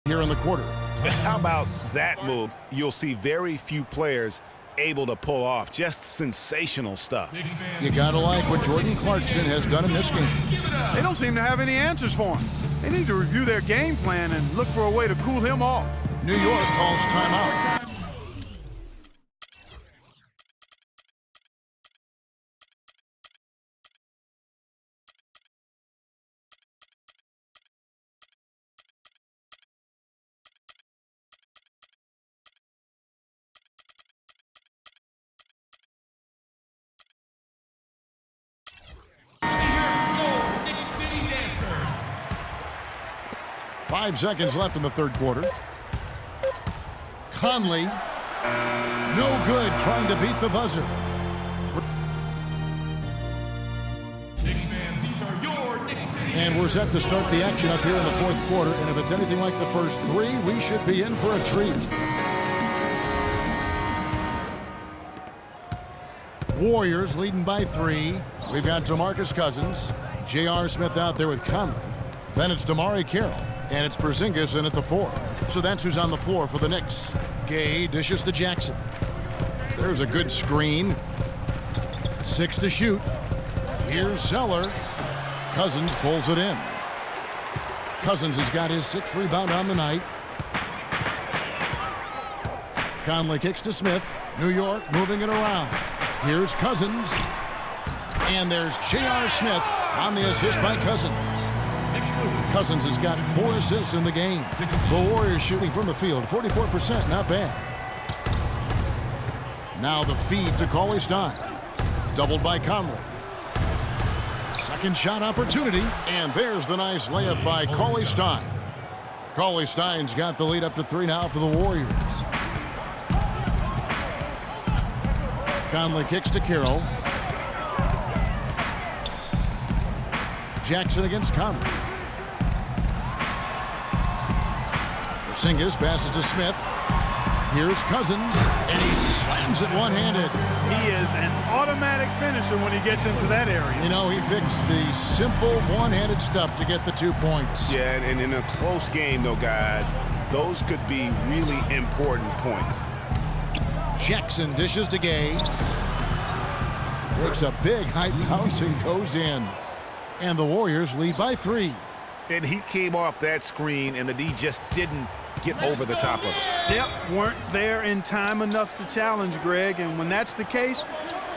here in the quarter. How about that move? You'll see very few players able to pull off. Just sensational stuff. You gotta like what Jordan Clarkson has done in this game. They don't seem to have any answers for him. They need to review their game plan and look for a way to cool him off. New York calls timeout. Knick City Dancers. 5 seconds left in the third quarter. Conley, no good, trying to beat the buzzer. Knicks fans, these are your Knick City. And we're set to start the action up here in the fourth quarter. And if it's anything like the first three, we should be in for a treat. Warriors leading by 3. We've got DeMarcus Cousins, J.R. Smith out there with Conley. Then it's DeMarre Carroll, and it's Porzingis in at the 4. So that's who's on the floor for the Knicks. Gay dishes to Jackson. There's a good screen. 6 to shoot. Here's Zeller. Cousins pulls it in. Cousins has got his 6th rebound on the night. Conley kicks to Smith. New York moving it around. Here's Cousins. And there's J.R. Smith on the assist by Cousins. Cousins has got 4 assists in the game. The Warriors shooting from the field, 44%, not bad. Now the feed to Cauley-Stein. Doubled by Conley. Second shot opportunity, and there's the nice layup by Cauley-Stein. Cauley-Stein's got the lead up to 3 now for the Warriors. Conley kicks to Carroll. Jackson against Conley. Porzingis passes to Smith. Here's Cousins, and he slams it one-handed. He is an automatic finisher when he gets into that area. You know, he picks the simple one-handed stuff to get the 2 points. Yeah, and in a close game, though, guys, those could be really important points. Jackson dishes to Gay. Takes a big high bounce and goes in. And the Warriors lead by 3. And he came off that screen, and the D just didn't get over the top of it. Yep, weren't there in time enough to challenge Greg, and when that's the case,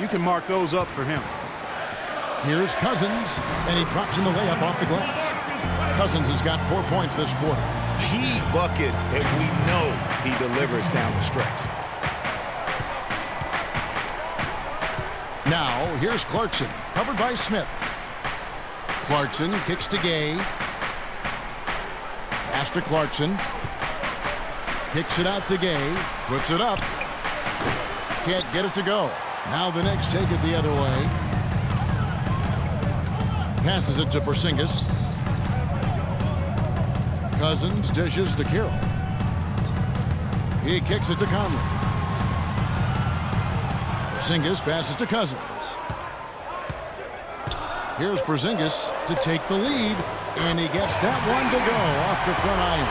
you can mark those up for him. Here's Cousins, and he drops in the layup off the glass. Cousins has got 4 points this quarter. Key buckets, and we know he delivers down the stretch. Now, here's Clarkson, covered by Smith. Clarkson kicks to Gay. Pass to Clarkson. Kicks it out to Gay. Puts it up. Can't get it to go. Now the Knicks take it the other way. Passes it to Porzingis. Cousins dishes to Carroll. He kicks it to Conley. Porzingis passes to Cousins. Here's Porzingis to take the lead, and he gets that one to go off the front iron.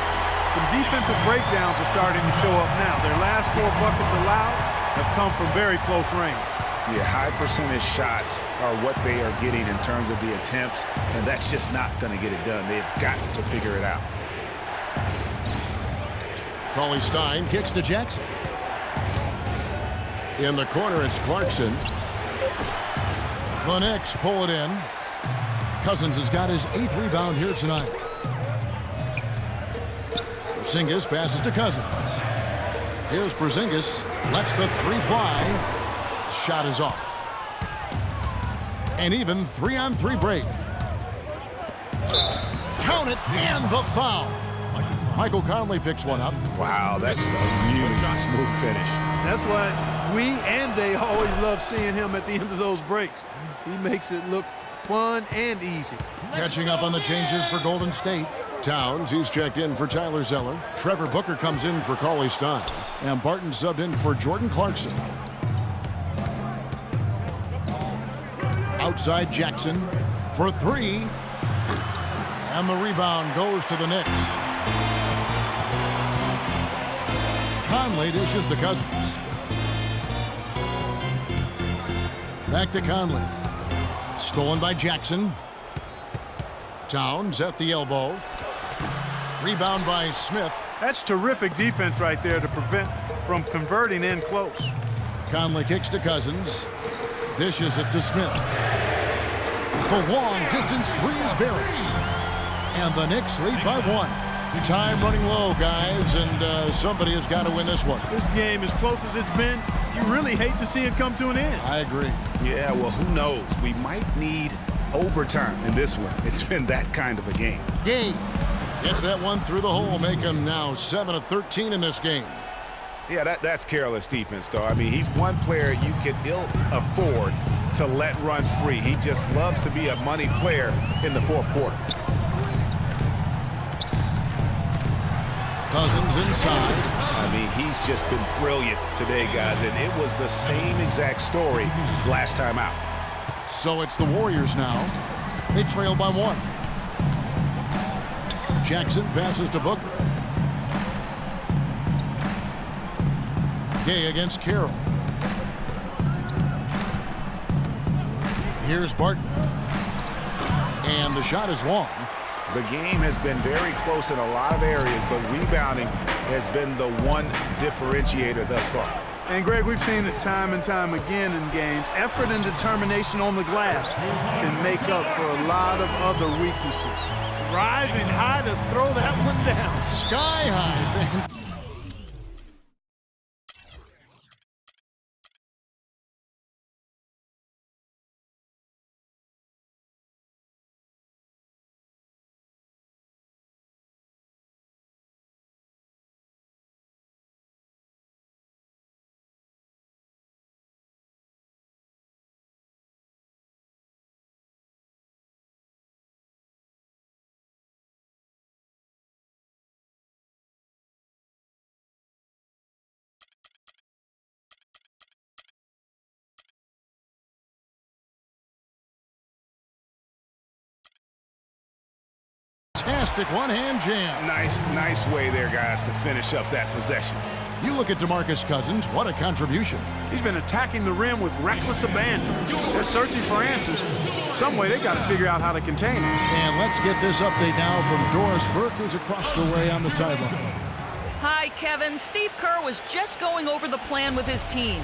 Some defensive breakdowns are starting to show up now. Their last 4 buckets allowed have come from very close range. Yeah, high percentage shots are what they are getting in terms of the attempts, and that's just not going to get it done. They've got to figure it out. Cauley-Stein kicks to Jackson. In the corner, it's Clarkson. The Knicks pull it in. Cousins has got his 8th rebound here tonight. Porzingis passes to Cousins. Here's Porzingis. Lets the 3 fly. Shot is off. An even 3-on-3 break. Count it, and the foul. Michael Conley picks one up. Wow, that's a really smooth finish. That's why we and they always love seeing him at the end of those breaks. He makes it look fun and easy. Catching up on the changes for Golden State. Towns, he's checked in for Tyler Zeller. Trevor Booker comes in for Cauley-Stein. And Barton subbed in for Jordan Clarkson. Outside Jackson for 3. And the rebound goes to the Knicks. Conley dishes to Cousins. Back to Conley. Stolen by Jackson. Towns at the elbow. Rebound by Smith. That's terrific defense right there to prevent from converting in close. Conley kicks to Cousins. Dishes it to Smith. The long distance three is buried. And the Knicks lead by 1. Time running low, guys, and somebody has got to win this one. This game, as close as it's been, you really hate to see it come to an end. I agree. Yeah, well, who knows? We might need overtime in this one. It's been that kind of a game. Gay gets that one through the hole, make him now 7 of 13 in this game. Yeah, that's careless defense, though. I mean, he's one player you can ill afford to let run free. He just loves to be a money player in the fourth quarter. Cousins inside. I mean, he's just been brilliant today, guys, and it was the same exact story last time out. So it's the Warriors now. They trail by 1. Jackson passes to Booker. Gay against Carroll. Here's Barton. And the shot is long. The game has been very close in a lot of areas, but rebounding has been the one differentiator thus far. And, Greg, we've seen it time and time again in games. Effort and determination on the glass can make up for a lot of other weaknesses. Rising high to throw that one down. Sky high, fan. Fantastic one-hand jam. Nice way there, guys, to finish up that possession. You look at DeMarcus Cousins, what a contribution. He's been attacking the rim with reckless abandon. They're searching for answers. Some way they got to figure out how to contain him. And let's get this update now from Doris Burke, who's across the way on the sideline. Hi, Kevin. Steve Kerr was just going over the plan with his team.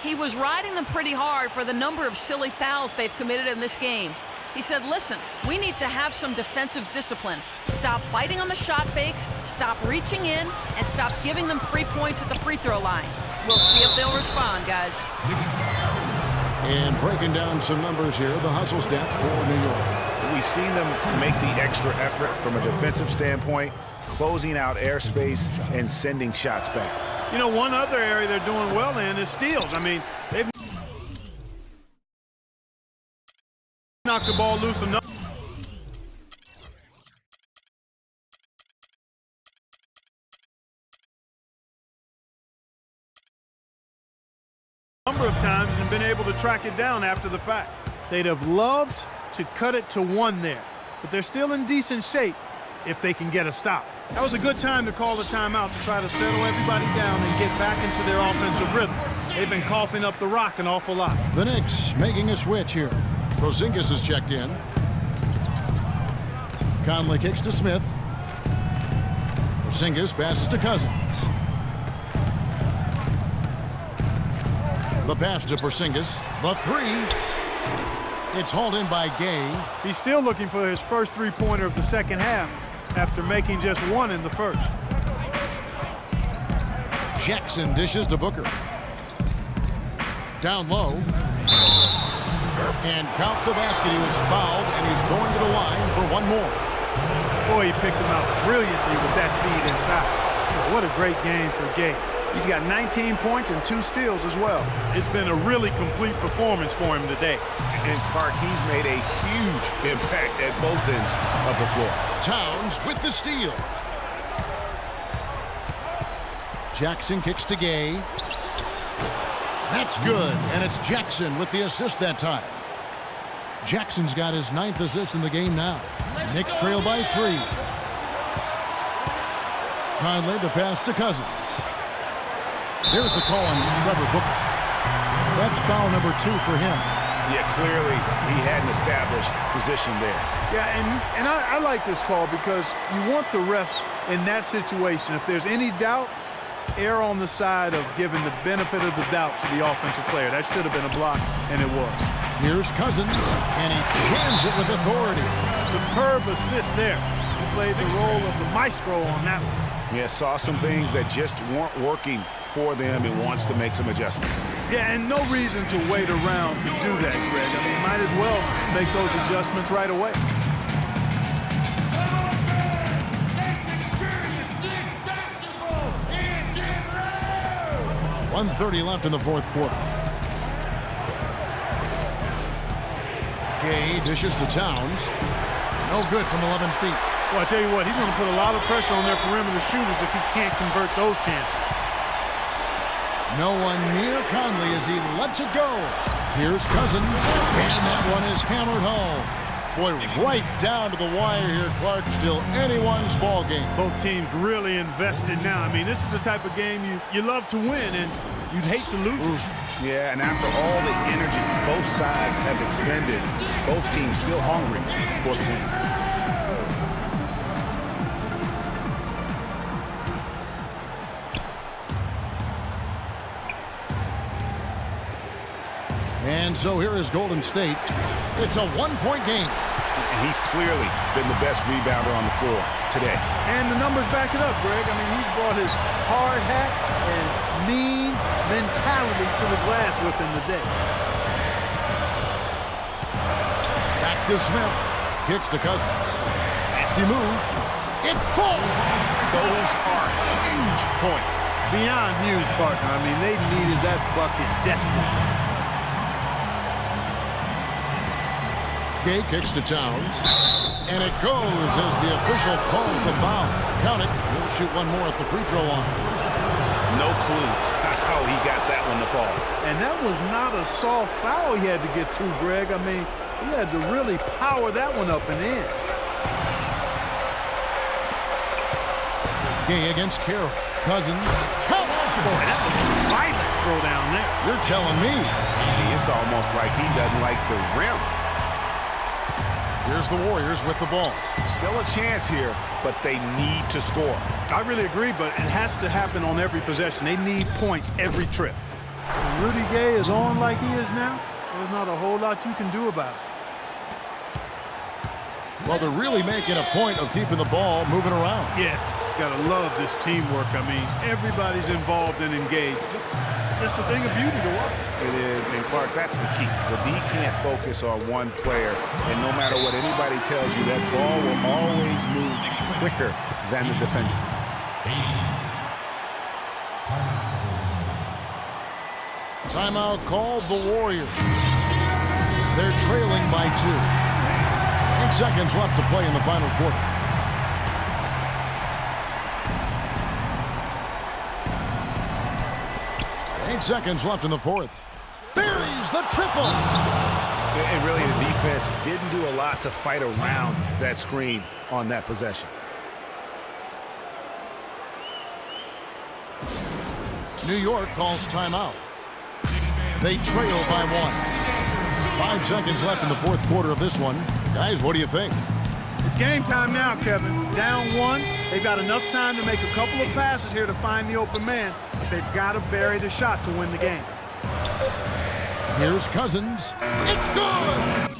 He was riding them pretty hard for the number of silly fouls they've committed in this game. He said, listen, we need to have some defensive discipline. Stop biting on the shot fakes, stop reaching in, and stop giving them free points at the free throw line. We'll see if they'll respond, guys. And breaking down some numbers here, the hustle stats for New York. We've seen them make the extra effort from a defensive standpoint, closing out airspace and sending shots back. You know, one other area they're doing well in is steals. I mean, they've knocked the ball loose enough. Number of times and been able to track it down after the fact. They'd have loved to cut it to 1 there, but they're still in decent shape if they can get a stop. That was a good time to call the timeout to try to settle everybody down and get back into their offensive rhythm. They've been coughing up the rock an awful lot. The Knicks making a switch here. Porzingis is checked in. Conley kicks to Smith. Porzingis passes to Cousins. The pass to Porzingis. The three. It's hauled in by Gay. He's still looking for his first three-pointer of the second half after making just 1 in the first. Jackson dishes to Booker. Down low. And count the basket. He was fouled, and he's going to the line for 1 more. Boy, he picked him out brilliantly with that feed inside. What a great game for Gay. He's got 19 points and 2 steals as well. It's been a really complete performance for him today. And Clark, he's made a huge impact at both ends of the floor. Towns with the steal. Jackson kicks to Gay. That's good, and it's Jackson with the assist that time. Jackson's got his 9th assist in the game now. Knicks trail by 3. Conley the pass to Cousins. Here's the call on Trevor Booker. That's foul number 2 for him. Yeah, clearly he hadn't established position there. Yeah, and I like this call because you want the refs in that situation. If there's any doubt, err on the side of giving the benefit of the doubt to the offensive player. That should have been a block, and it was. Here's Cousins, and he jams it with authority. Superb assist there. He played the role of the maestro on that one. Yeah, saw some things that just weren't working for them and wants to make some adjustments. Yeah, and no reason to wait around to do that, Greg. I mean, might as well make those adjustments right away. 1:30 left in the fourth quarter. Gay dishes to Towns. No good from 11 feet. Well, I tell you what, he's going to put a lot of pressure on their perimeter shooters if he can't convert those chances. No one near Conley as he lets it go. Here's Cousins, and that one is hammered home. Boy, right down to the wire here, Clark. Still anyone's ball game. Both teams really invested now. I mean, this is the type of game you love to win, and you'd hate to lose it. Yeah, and after all the energy both sides have expended, both teams still hungry for the win. And so here is Golden State. It's a one-point game. And he's clearly been the best rebounder on the floor today. And the numbers back it up, Greg. I mean, he's brought his hard hat and mean mentality to the glass within the day. Back to Smith. Kicks to Cousins. Safety move. It falls. Those are huge points. Beyond huge, partner. I mean, they needed that bucket desperately. Gay kicks to Towns. And it goes as the official calls the foul. Count it. He'll shoot one more at the free throw line. No clue how he got that one to fall. And that was not a soft foul he had to get through, Greg. I mean, he had to really power that one up and in. Gay against Carroll. Cousins. Count. Boy, that was a violent throw down there. You're telling me. It's almost like he doesn't like the rim. Here's the Warriors with the ball. Still a chance here, but they need to score. I really agree, but it has to happen on every possession. They need points every trip. When Rudy Gay is on like he is now, there's not a whole lot you can do about it. Well, they're really making a point of keeping the ball moving around. Yeah, gotta love this teamwork. I mean, everybody's involved and engaged. It's just a thing of beauty to watch. It is, and Clark, that's the key. The D can't focus on one player, and no matter what anybody tells you, that ball will always move quicker than the defender. Timeout called the Warriors. They're trailing by 2. 8 seconds left to play in the final quarter. Eight seconds left in the fourth. Buries the triple. And really, the defense didn't do a lot to fight around that screen on that possession. New York calls timeout. They trail by 1. 5 seconds left in the fourth quarter of this one. Guys, what do you think? It's game time now, Kevin. Down 1. They've got enough time to make a couple of passes here to find the open man. But they've got to bury the shot to win the game. Here's Cousins. It's good!